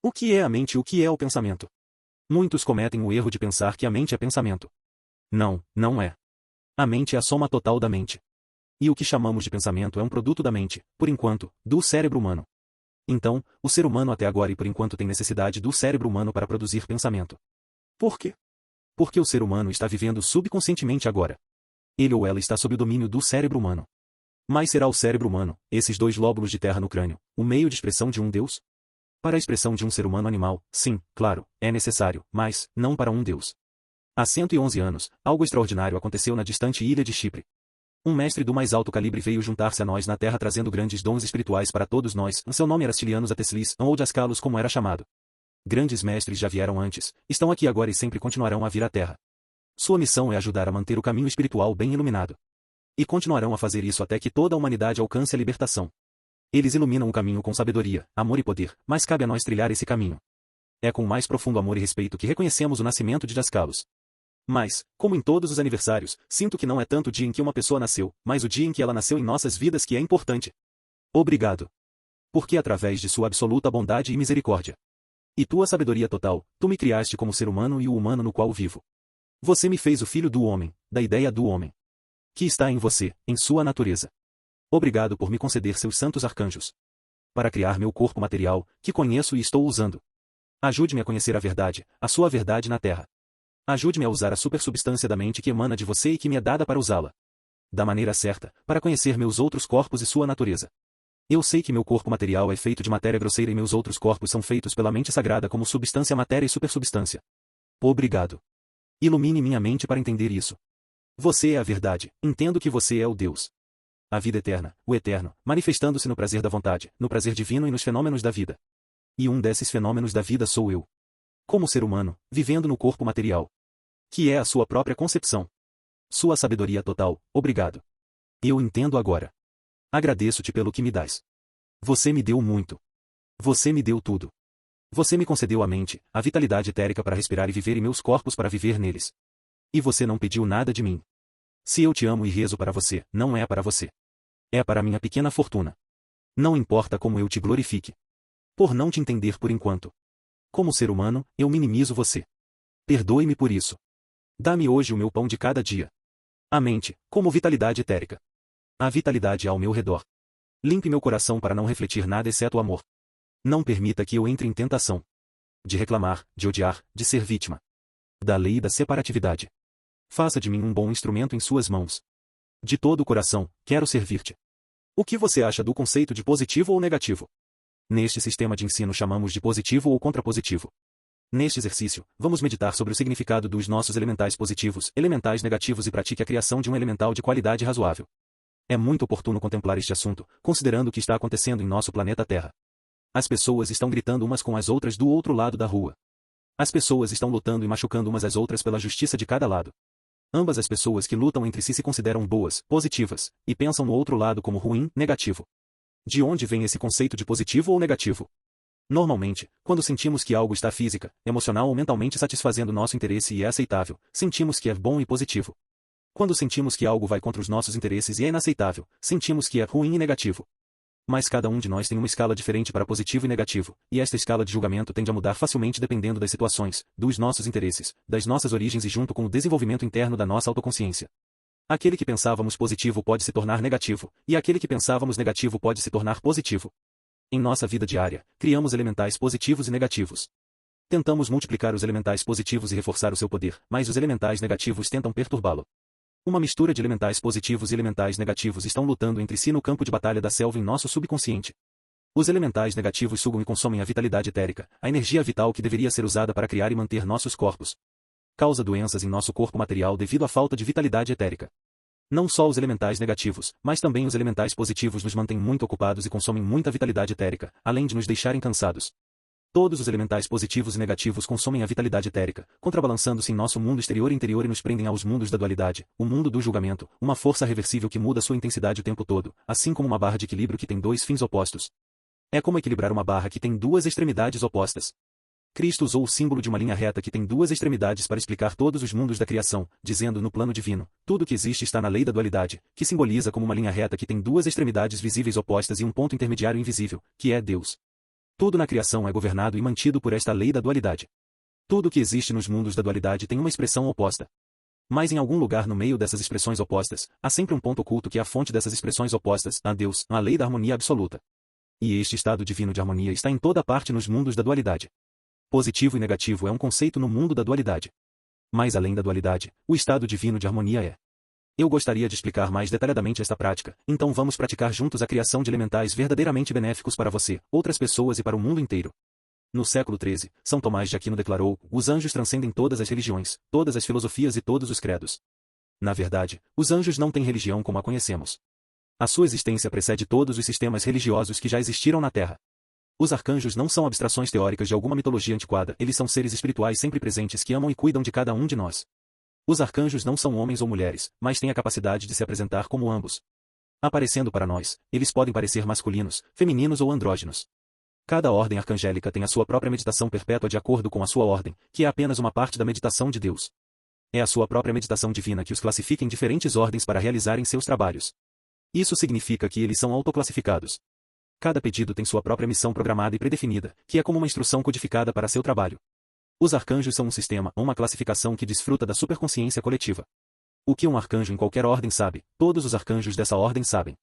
O que é a mente e o que é o pensamento? Muitos cometem o erro de pensar que a mente é pensamento. Não, não é. A mente é a soma total da mente. E o que chamamos de pensamento é um produto da mente, por enquanto, do cérebro humano. Então, o ser humano até agora e por enquanto tem necessidade do cérebro humano para produzir pensamento. Por quê? Porque o ser humano está vivendo subconscientemente agora. Ele ou ela está sob o domínio do cérebro humano. Mas será o cérebro humano, esses dois lóbulos de terra no crânio, o meio de expressão de um Deus? Para a expressão de um ser humano animal, sim, claro, é necessário, mas, não para um Deus. Há 111 anos, algo extraordinário aconteceu na distante ilha de Chipre. Um mestre do mais alto calibre veio juntar-se a nós na Terra trazendo grandes dons espirituais para todos nós. Seu nome era Stilianos Ateslis, ou Dascalos como era chamado. Grandes mestres já vieram antes, estão aqui agora e sempre continuarão a vir à Terra. Sua missão é ajudar a manter o caminho espiritual bem iluminado. E continuarão a fazer isso até que toda a humanidade alcance a libertação. Eles iluminam o caminho com sabedoria, amor e poder, mas cabe a nós trilhar esse caminho. É com o mais profundo amor e respeito que reconhecemos o nascimento de Dascalos. Mas, como em todos os aniversários, sinto que não é tanto o dia em que uma pessoa nasceu, mas o dia em que ela nasceu em nossas vidas que é importante. Obrigado. Porque através de sua absoluta bondade e misericórdia e tua sabedoria total, tu me criaste como ser humano e o humano no qual vivo. Você me fez o filho do homem, da ideia do homem, que está em você, em sua natureza. Obrigado por me conceder seus santos arcanjos. Para criar meu corpo material, que conheço e estou usando. Ajude-me a conhecer a verdade, a sua verdade na Terra. Ajude-me a usar a supersubstância da mente que emana de você e que me é dada para usá-la da maneira certa, para conhecer meus outros corpos e sua natureza. Eu sei que meu corpo material é feito de matéria grosseira e meus outros corpos são feitos pela mente sagrada como substância, matéria e supersubstância. Obrigado. Ilumine minha mente para entender isso. Você é a verdade, entendo que você é o Deus. A vida eterna, o eterno, manifestando-se no prazer da vontade, no prazer divino e nos fenômenos da vida. E um desses fenômenos da vida sou eu. Como ser humano, vivendo no corpo material. Que é a sua própria concepção. Sua sabedoria total, obrigado. Eu entendo agora. Agradeço-te pelo que me dás. Você me deu muito. Você me deu tudo. Você me concedeu a mente, a vitalidade etérica para respirar e viver e meus corpos para viver neles. E você não pediu nada de mim. Se eu te amo e rezo para você, não é para você. É para minha pequena fortuna. Não importa como eu te glorifique. Por não te entender por enquanto. Como ser humano, eu minimizo você. Perdoe-me por isso. Dá-me hoje o meu pão de cada dia. A mente, como vitalidade etérica. A vitalidade ao meu redor. Limpe meu coração para não refletir nada exceto o amor. Não permita que eu entre em tentação. De reclamar, de odiar, de ser vítima. Da lei e da separatividade. Faça de mim um bom instrumento em suas mãos. De todo o coração, quero servir-te. O que você acha do conceito de positivo ou negativo? Neste sistema de ensino chamamos de positivo ou contrapositivo. Neste exercício, vamos meditar sobre o significado dos nossos elementais positivos, elementais negativos e pratique a criação de um elemental de qualidade razoável. É muito oportuno contemplar este assunto, considerando o que está acontecendo em nosso planeta Terra. As pessoas estão gritando umas com as outras do outro lado da rua. As pessoas estão lutando e machucando umas às outras pela justiça de cada lado. Ambas as pessoas que lutam entre si se consideram boas, positivas, e pensam no outro lado como ruim, negativo. De onde vem esse conceito de positivo ou negativo? Normalmente, quando sentimos que algo está física, emocional ou mentalmente satisfazendo nosso interesse e é aceitável, sentimos que é bom e positivo. Quando sentimos que algo vai contra os nossos interesses e é inaceitável, sentimos que é ruim e negativo. Mas cada um de nós tem uma escala diferente para positivo e negativo, e esta escala de julgamento tende a mudar facilmente dependendo das situações, dos nossos interesses, das nossas origens e junto com o desenvolvimento interno da nossa autoconsciência. Aquele que pensávamos positivo pode se tornar negativo, e aquele que pensávamos negativo pode se tornar positivo. Em nossa vida diária, criamos elementais positivos e negativos. Tentamos multiplicar os elementais positivos e reforçar o seu poder, mas os elementais negativos tentam perturbá-lo. Uma mistura de elementais positivos e elementais negativos estão lutando entre si no campo de batalha da selva em nosso subconsciente. Os elementais negativos sugam e consomem a vitalidade etérica, a energia vital que deveria ser usada para criar e manter nossos corpos. Causa doenças em nosso corpo material devido à falta de vitalidade etérica. Não só os elementais negativos, mas também os elementais positivos nos mantêm muito ocupados e consomem muita vitalidade etérica, além de nos deixarem cansados. Todos os elementais positivos e negativos consomem a vitalidade etérica, contrabalançando-se em nosso mundo exterior e interior e nos prendem aos mundos da dualidade, o mundo do julgamento, uma força reversível que muda sua intensidade o tempo todo, assim como uma barra de equilíbrio que tem dois fins opostos. É como equilibrar uma barra que tem duas extremidades opostas. Cristo usou o símbolo de uma linha reta que tem duas extremidades para explicar todos os mundos da criação, dizendo no plano divino, tudo que existe está na lei da dualidade, que simboliza como uma linha reta que tem duas extremidades visíveis opostas e um ponto intermediário invisível, que é Deus. Tudo na criação é governado e mantido por esta lei da dualidade. Tudo que existe nos mundos da dualidade tem uma expressão oposta. Mas em algum lugar no meio dessas expressões opostas, há sempre um ponto oculto que é a fonte dessas expressões opostas, a Deus, a lei da harmonia absoluta. E este estado divino de harmonia está em toda parte nos mundos da dualidade. Positivo e negativo é um conceito no mundo da dualidade. Mas além da dualidade, o estado divino de harmonia é. Eu gostaria de explicar mais detalhadamente esta prática, então vamos praticar juntos a criação de elementais verdadeiramente benéficos para você, outras pessoas e para o mundo inteiro. No século XIII, São Tomás de Aquino declarou: os anjos transcendem todas as religiões, todas as filosofias e todos os credos. Na verdade, os anjos não têm religião como a conhecemos. A sua existência precede todos os sistemas religiosos que já existiram na Terra. Os arcanjos não são abstrações teóricas de alguma mitologia antiquada, eles são seres espirituais sempre presentes que amam e cuidam de cada um de nós. Os arcanjos não são homens ou mulheres, mas têm a capacidade de se apresentar como ambos. Aparecendo para nós, eles podem parecer masculinos, femininos ou andrógenos. Cada ordem arcangélica tem a sua própria meditação perpétua de acordo com a sua ordem, que é apenas uma parte da meditação de Deus. É a sua própria meditação divina que os classifica em diferentes ordens para realizarem seus trabalhos. Isso significa que eles são autoclassificados. Cada pedido tem sua própria missão programada e predefinida, que é como uma instrução codificada para seu trabalho. Os arcanjos são um sistema ou uma classificação que desfruta da superconsciência coletiva. O que um arcanjo em qualquer ordem sabe, todos os arcanjos dessa ordem sabem.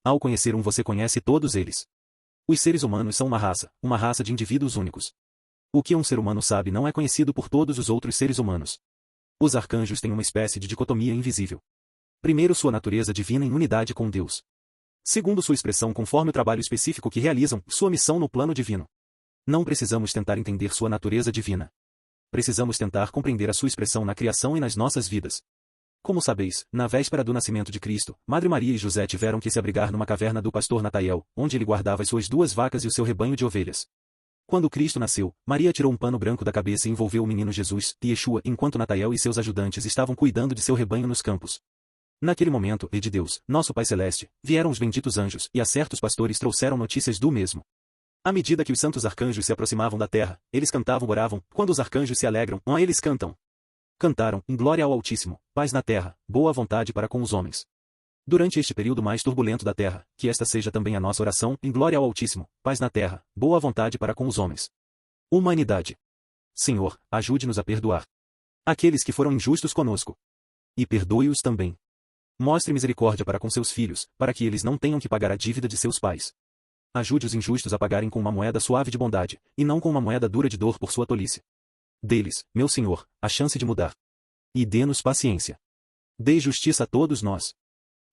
Ao conhecer um, você conhece todos eles. Os seres humanos são uma raça de indivíduos únicos. O que um ser humano sabe não é conhecido por todos os outros seres humanos. Os arcanjos têm uma espécie de dicotomia invisível. Primeiro, sua natureza divina em unidade com Deus. Segundo, sua expressão conforme o trabalho específico que realizam, sua missão no plano divino. Não precisamos tentar entender sua natureza divina. Precisamos tentar compreender a sua expressão na criação e nas nossas vidas. Como sabeis, na véspera do nascimento de Cristo, Madre Maria e José tiveram que se abrigar numa caverna do pastor Nataiel, onde ele guardava as suas 2 vacas e o seu rebanho de ovelhas. Quando Cristo nasceu, Maria tirou um pano branco da cabeça e envolveu o menino Jesus, Yeshua, enquanto Nataiel e seus ajudantes estavam cuidando de seu rebanho nos campos. Naquele momento, e de Deus, nosso Pai Celeste, vieram os benditos anjos, e a certos pastores trouxeram notícias do mesmo. À medida que os santos arcanjos se aproximavam da terra, eles cantavam, oravam. Quando os arcanjos se alegram, eles cantam. Cantaram, em glória ao Altíssimo, paz na terra, boa vontade para com os homens. Durante este período mais turbulento da terra, que esta seja também a nossa oração, em glória ao Altíssimo, paz na terra, boa vontade para com os homens. Humanidade. Senhor, ajude-nos a perdoar aqueles que foram injustos conosco. E perdoe-os também. Mostre misericórdia para com seus filhos, para que eles não tenham que pagar a dívida de seus pais. Ajude os injustos a pagarem com uma moeda suave de bondade, e não com uma moeda dura de dor por sua tolice. Dê-lhes, meu Senhor, a chance de mudar. E dê-nos paciência. Dê justiça a todos nós.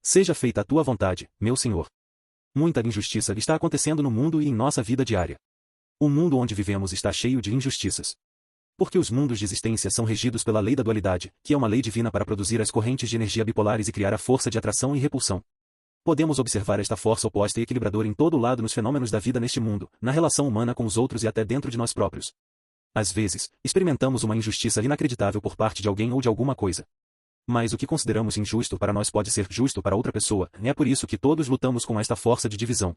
Seja feita a tua vontade, meu Senhor. Muita injustiça está acontecendo no mundo e em nossa vida diária. O mundo onde vivemos está cheio de injustiças. Porque os mundos de existência são regidos pela lei da dualidade, que é uma lei divina para produzir as correntes de energia bipolares e criar a força de atração e repulsão. Podemos observar esta força oposta e equilibradora em todo o lado nos fenômenos da vida neste mundo, na relação humana com os outros e até dentro de nós próprios. Às vezes, experimentamos uma injustiça inacreditável por parte de alguém ou de alguma coisa. Mas o que consideramos injusto para nós pode ser justo para outra pessoa, é por isso que todos lutamos com esta força de divisão.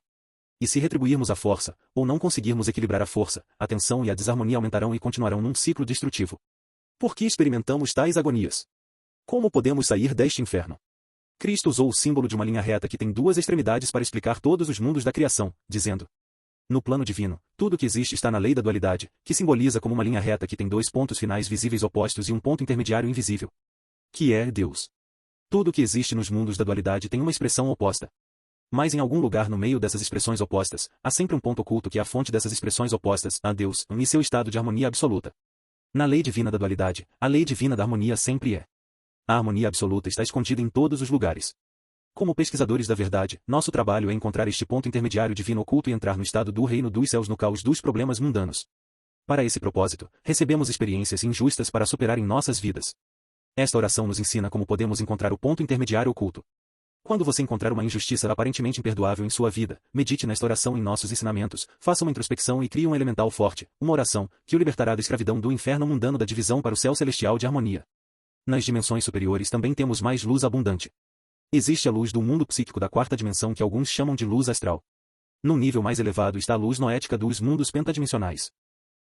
E se retribuirmos a força, ou não conseguirmos equilibrar a força, a tensão e a desarmonia aumentarão e continuarão num ciclo destrutivo. Por que experimentamos tais agonias? Como podemos sair deste inferno? Cristo usou o símbolo de uma linha reta que tem 2 extremidades para explicar todos os mundos da criação, dizendo: no plano divino, tudo que existe está na lei da dualidade, que simboliza como uma linha reta que tem 2 pontos finais visíveis opostos e um ponto intermediário invisível, que é Deus. Tudo que existe nos mundos da dualidade tem uma expressão oposta. Mas em algum lugar no meio dessas expressões opostas, há sempre um ponto oculto que é a fonte dessas expressões opostas, a Deus, em seu estado de harmonia absoluta. Na lei divina da dualidade, a lei divina da harmonia sempre é. A harmonia absoluta está escondida em todos os lugares. Como pesquisadores da verdade, nosso trabalho é encontrar este ponto intermediário divino oculto e entrar no estado do reino dos céus no caos dos problemas mundanos. Para esse propósito, recebemos experiências injustas para superar em nossas vidas. Esta oração nos ensina como podemos encontrar o ponto intermediário oculto. Quando você encontrar uma injustiça aparentemente imperdoável em sua vida, medite nesta oração em nossos ensinamentos, faça uma introspecção e crie um elemental forte, uma oração, que o libertará da escravidão do inferno mundano da divisão para o céu celestial de harmonia. Nas dimensões superiores também temos mais luz abundante. Existe a luz do mundo psíquico da 4ª dimensão que alguns chamam de luz astral. Num nível mais elevado está a luz noética dos mundos pentadimensionais.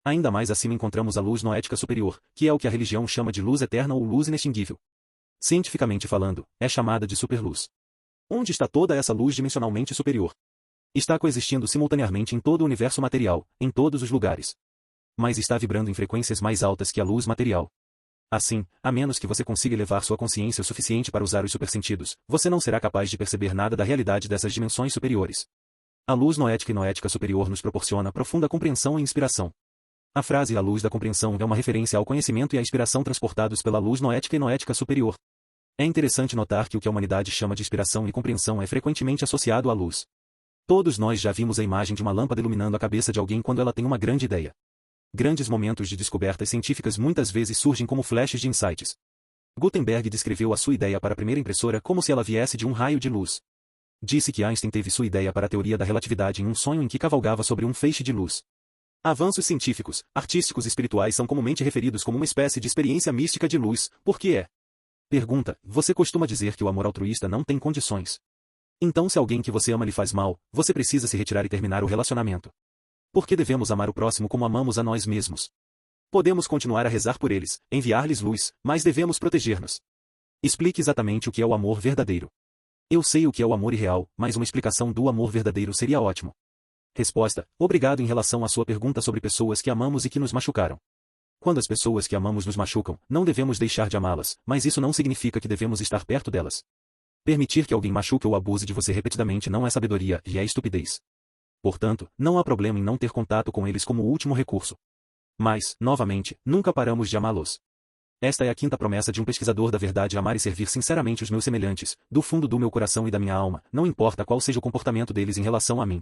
Ainda mais acima encontramos a luz noética superior, que é o que a religião chama de luz eterna ou luz inextinguível. Cientificamente falando, é chamada de superluz. Onde está toda essa luz dimensionalmente superior? Está coexistindo simultaneamente em todo o universo material, em todos os lugares. Mas está vibrando em frequências mais altas que a luz material. Assim, a menos que você consiga elevar sua consciência o suficiente para usar os supersentidos, você não será capaz de perceber nada da realidade dessas dimensões superiores. A luz noética e noética superior nos proporciona profunda compreensão e inspiração. A frase "a luz da compreensão" é uma referência ao conhecimento e à inspiração transportados pela luz noética e noética superior. É interessante notar que o que a humanidade chama de inspiração e compreensão é frequentemente associado à luz. Todos nós já vimos a imagem de uma lâmpada iluminando a cabeça de alguém quando ela tem uma grande ideia. Grandes momentos de descobertas científicas muitas vezes surgem como flashes de insights. Gutenberg descreveu a sua ideia para a primeira impressora como se ela viesse de um raio de luz. Disse que Einstein teve sua ideia para a teoria da relatividade em um sonho em que cavalgava sobre um feixe de luz. Avanços científicos, artísticos e espirituais são comumente referidos como uma espécie de experiência mística de luz. Por que é? Pergunta: você costuma dizer que o amor altruísta não tem condições. Então, se alguém que você ama lhe faz mal, você precisa se retirar e terminar o relacionamento. Por que devemos amar o próximo como amamos a nós mesmos? Podemos continuar a rezar por eles, enviar-lhes luz, mas devemos proteger-nos. Explique exatamente o que é o amor verdadeiro. Eu sei o que é o amor irreal, mas uma explicação do amor verdadeiro seria ótimo. Resposta: obrigado em relação à sua pergunta sobre pessoas que amamos e que nos machucaram. Quando as pessoas que amamos nos machucam, não devemos deixar de amá-las, mas isso não significa que devemos estar perto delas. Permitir que alguém machuque ou abuse de você repetidamente não é sabedoria, e é estupidez. Portanto, não há problema em não ter contato com eles como último recurso. Mas, novamente, nunca paramos de amá-los. Esta é a quinta promessa de um pesquisador da verdade: amar e servir sinceramente os meus semelhantes, do fundo do meu coração e da minha alma, não importa qual seja o comportamento deles em relação a mim.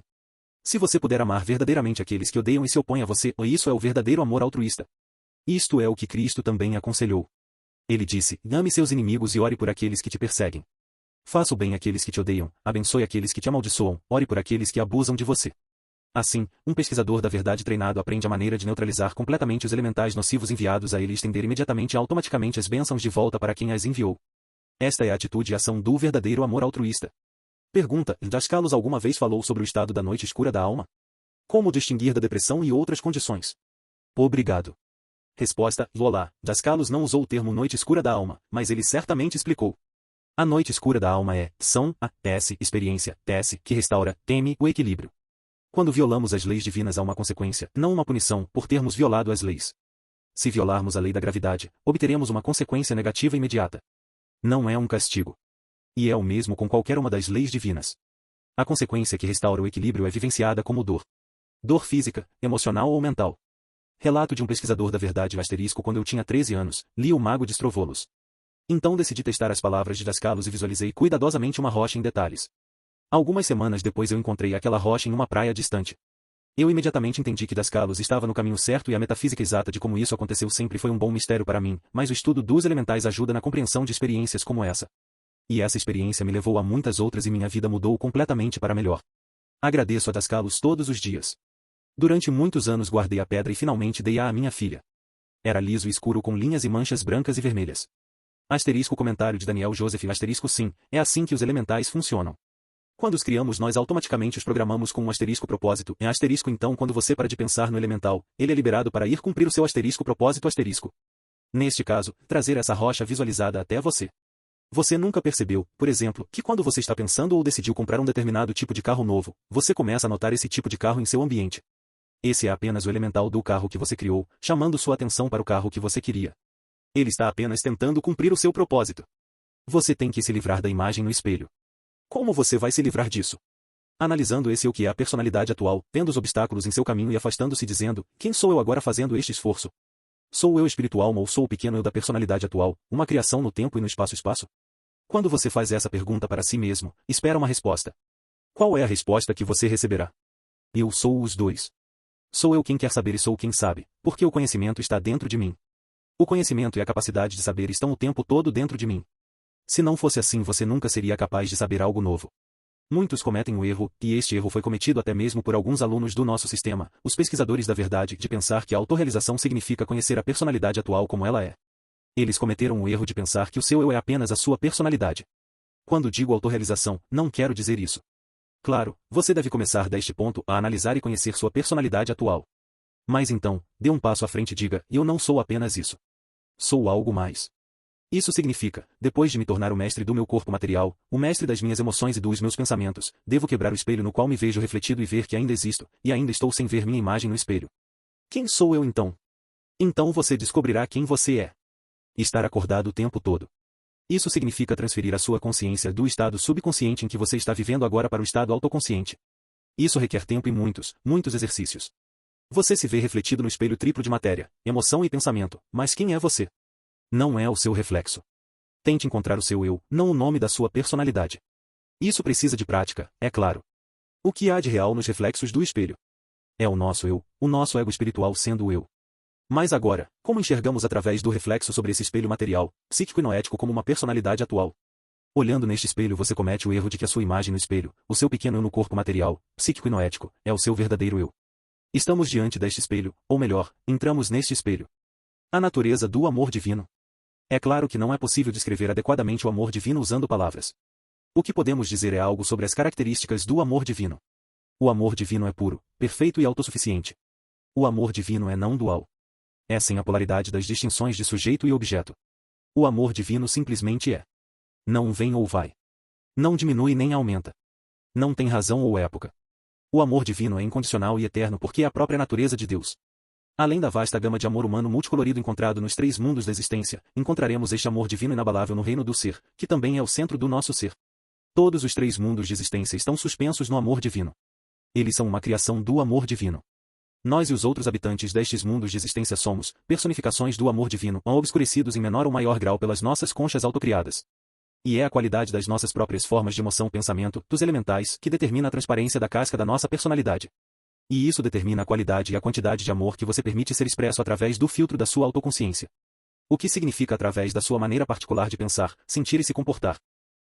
Se você puder amar verdadeiramente aqueles que odeiam e se opõem a você, isso é o verdadeiro amor altruísta. Isto é o que Cristo também aconselhou. Ele disse: ame seus inimigos e ore por aqueles que te perseguem. Faça o bem àqueles que te odeiam, abençoe aqueles que te amaldiçoam, ore por aqueles que abusam de você. Assim, um pesquisador da verdade treinado aprende a maneira de neutralizar completamente os elementais nocivos enviados a ele e estender imediatamente e automaticamente as bênçãos de volta para quem as enviou. Esta é a atitude e ação do verdadeiro amor altruísta. Pergunta: Dascalos alguma vez falou sobre o estado da noite escura da alma? Como distinguir da depressão e outras condições? Obrigado. Resposta: olá, Dascalos não usou o termo noite escura da alma, mas ele certamente explicou. A noite escura da alma é, experiência, que restaura, o equilíbrio. Quando violamos as leis divinas há uma consequência, não uma punição, por termos violado as leis. Se violarmos a lei da gravidade, obteremos uma consequência negativa imediata. Não é um castigo. E é o mesmo com qualquer uma das leis divinas. A consequência que restaura o equilíbrio é vivenciada como dor. Dor física, emocional ou mental. Relato de um pesquisador da verdade *. Quando eu tinha 13 anos, li O Mago de Strovolos. Então decidi testar as palavras de Dascalos e visualizei cuidadosamente uma rocha em detalhes. Algumas semanas depois eu encontrei aquela rocha em uma praia distante. Eu imediatamente entendi que Dascalos estava no caminho certo e a metafísica exata de como isso aconteceu sempre foi um bom mistério para mim, mas o estudo dos elementais ajuda na compreensão de experiências como essa. E essa experiência me levou a muitas outras e minha vida mudou completamente para melhor. Agradeço a Dascalos todos os dias. Durante muitos anos guardei a pedra e finalmente dei-a à minha filha. Era liso e escuro com linhas e manchas brancas e vermelhas. Comentário de Daniel Joseph. Sim, é assim que os elementais funcionam. Quando os criamos nós automaticamente os programamos com um propósito. Então quando você para de pensar no elemental, ele é liberado para ir cumprir o seu propósito. Neste caso, trazer essa rocha visualizada até você. Você nunca percebeu, por exemplo, que quando você está pensando ou decidiu comprar um determinado tipo de carro novo, você começa a notar esse tipo de carro em seu ambiente. Esse é apenas o elemental do carro que você criou, chamando sua atenção para o carro que você queria. Ele está apenas tentando cumprir o seu propósito. Você tem que se livrar da imagem no espelho. Como você vai se livrar disso? Analisando esse o que é a personalidade atual, vendo os obstáculos em seu caminho e afastando-se dizendo: quem sou eu agora fazendo este esforço? Sou eu espiritual ou sou o pequeno eu da personalidade atual, uma criação no tempo e no espaço? Quando você faz essa pergunta para si mesmo, espera uma resposta. Qual é a resposta que você receberá? Eu sou os dois. Sou eu quem quer saber e sou quem sabe, porque o conhecimento está dentro de mim. O conhecimento e a capacidade de saber estão o tempo todo dentro de mim. Se não fosse assim você nunca seria capaz de saber algo novo. Muitos cometem o erro, e este erro foi cometido até mesmo por alguns alunos do nosso sistema, os pesquisadores da verdade, de pensar que a autorrealização significa conhecer a personalidade atual como ela é. Eles cometeram o erro de pensar que o seu eu é apenas a sua personalidade. Quando digo autorrealização, não quero dizer isso. Claro, você deve começar deste ponto a analisar e conhecer sua personalidade atual. Mas então, dê um passo à frente e diga: eu não sou apenas isso. Sou algo mais. Isso significa, depois de me tornar o mestre do meu corpo material, o mestre das minhas emoções e dos meus pensamentos, devo quebrar o espelho no qual me vejo refletido e ver que ainda existo, e ainda estou sem ver minha imagem no espelho. Quem sou eu então? Então você descobrirá quem você é. Estar acordado o tempo todo. Isso significa transferir a sua consciência do estado subconsciente em que você está vivendo agora para o estado autoconsciente. Isso requer tempo e muitos exercícios. Você se vê refletido no espelho triplo de matéria, emoção e pensamento, mas quem é você? Não é o seu reflexo. Tente encontrar o seu eu, não o nome da sua personalidade. Isso precisa de prática, é claro. O que há de real nos reflexos do espelho? É o nosso eu, o nosso ego espiritual sendo o eu. Mas agora, como enxergamos através do reflexo sobre esse espelho material, psíquico e noético como uma personalidade atual? Olhando neste espelho você comete o erro de que a sua imagem no espelho, o seu pequeno eu no corpo material, psíquico e noético, é o seu verdadeiro eu. Estamos diante deste espelho, ou melhor, entramos neste espelho. A natureza do amor divino. É claro que não é possível descrever adequadamente o amor divino usando palavras. O que podemos dizer é algo sobre as características do amor divino. O amor divino é puro, perfeito e autossuficiente. O amor divino é não dual. É sem a polaridade das distinções de sujeito e objeto. O amor divino simplesmente é. Não vem ou vai. Não diminui nem aumenta. Não tem razão ou época. O amor divino é incondicional e eterno porque é a própria natureza de Deus. Além da vasta gama de amor humano multicolorido encontrado nos três mundos da existência, encontraremos este amor divino inabalável no reino do ser, que também é o centro do nosso ser. Todos os três mundos de existência estão suspensos no amor divino. Eles são uma criação do amor divino. Nós e os outros habitantes destes mundos de existência somos personificações do amor divino, obscurecidos em menor ou maior grau pelas nossas conchas autocriadas. E é a qualidade das nossas próprias formas de emoção-pensamento, dos elementais, que determina a transparência da casca da nossa personalidade. E isso determina a qualidade e a quantidade de amor que você permite ser expresso através do filtro da sua autoconsciência. O que significa através da sua maneira particular de pensar, sentir e se comportar.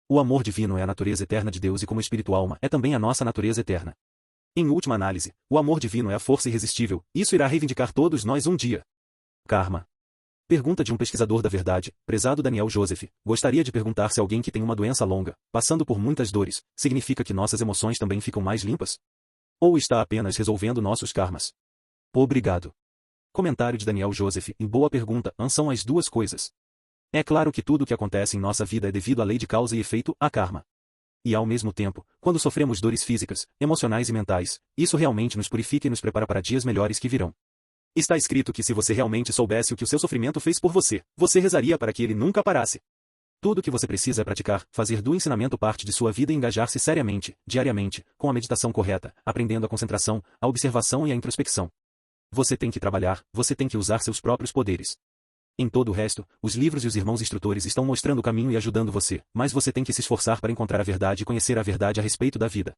O amor divino é a natureza eterna de Deus e como espírito-alma é também a nossa natureza eterna. Em última análise, o amor divino é a força irresistível, isso irá reivindicar todos nós um dia. Karma. Pergunta de um pesquisador da verdade, prezado Daniel Joseph, gostaria de perguntar se alguém que tem uma doença longa, passando por muitas dores, significa que nossas emoções também ficam mais limpas? Ou está apenas resolvendo nossos karmas? Obrigado. Comentário de Daniel Joseph, em boa pergunta, são as duas coisas. É claro que tudo o que acontece em nossa vida é devido à lei de causa e efeito, a karma. E ao mesmo tempo, quando sofremos dores físicas, emocionais e mentais, isso realmente nos purifica e nos prepara para dias melhores que virão. Está escrito que se você realmente soubesse o que o seu sofrimento fez por você, você rezaria para que ele nunca parasse. Tudo o que você precisa é praticar, fazer do ensinamento parte de sua vida e engajar-se seriamente, diariamente, com a meditação correta, aprendendo a concentração, a observação e a introspecção. Você tem que trabalhar, você tem que usar seus próprios poderes. Em todo o resto, os livros e os irmãos instrutores estão mostrando o caminho e ajudando você, mas você tem que se esforçar para encontrar a verdade e conhecer a verdade a respeito da vida.